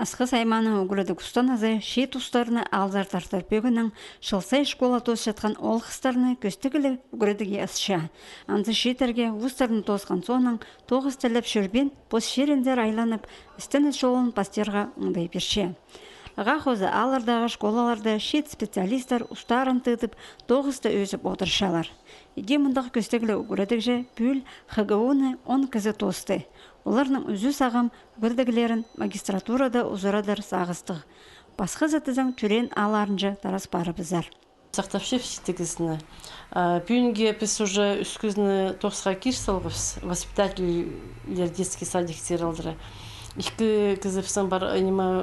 Асқы сайманы үгіліді күстаназы шет ұстарыны алзар тартар бөгінің шылсай школа тос жатқан ол қыстарыны көстігілі үгілідіге асша. Анзы шетерге ұстарын тосқан соның тоғыз тіліп шүрбен пос шерендер айланып, істіні жолын пастерға ұңдай берше. Ғақозы алырдағы школаларды шет специалистар ұстарын тұтып, тоғызды өзіп отыршалар. Иде мұндағы көстігілі үгілідік же бүл ХГУ-ны 10 кізі тосты. Оларның үзі сағым үгілдігілерін магистратурада ұзырадар сағыстық. Басқы зәтізің түрен аларынжы тарас бары бізар. Сақтапшев сетігізіні. Бүйінге біз уже үскізіні тоқсыға кирсалғыз, воспитательлер детский садиктер алдыры. Ишкі кізіпсің бар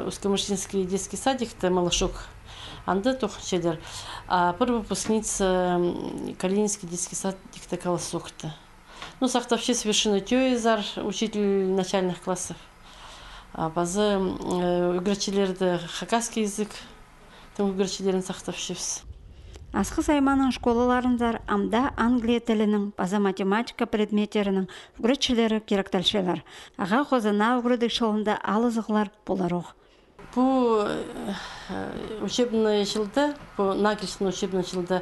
Ускомышлинский детский садикті малышок. Анды тоқшедер. Бір выпускница Калининский детский садикті колосокты. Сақтапше совершенно тёезар, учитель начальных классов. Базы үгірчелерді хакасский язык, тым үгірчелерін сақтапшевс. Асқы сайманың школаларындар амда Англия тілінің, база математика предметтерінің үгірчелері керектәлшелер. Аға қозына үгірдік шолында алызықлар боларуқ. По учебной жылда, по нагельсной учебной жылда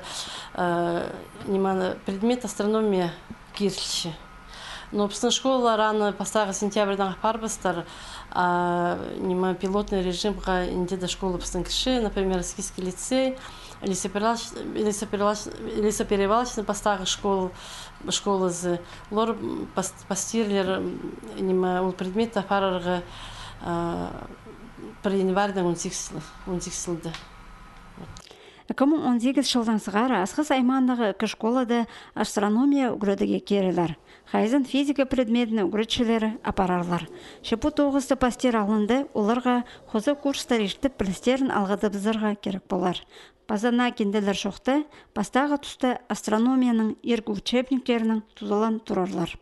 предмет астрономия кирчи. Но псна школа рано постара сентябрьдан парбастар, пилотный режим га инде до школы псна кирши, например, Скиский лицей, лесоперевалочный постара школы з лор постирлер ул предмета парарга при январьдан 18 сылды. 2018 жылдан сығары асқыс аймандағы үкі школада астрономия үгірдіге керелер. Хайзын физика предметіні үгіртшілері апарарлар. Шепу 9-ті пастер алынды, оларға қозы курстар ештіп білістерін алғады бізірға керек болар. Базана кенделер шоқты, бастағы тұсты астрономияның ергі учебниктерінің тұзылан тұрарлар.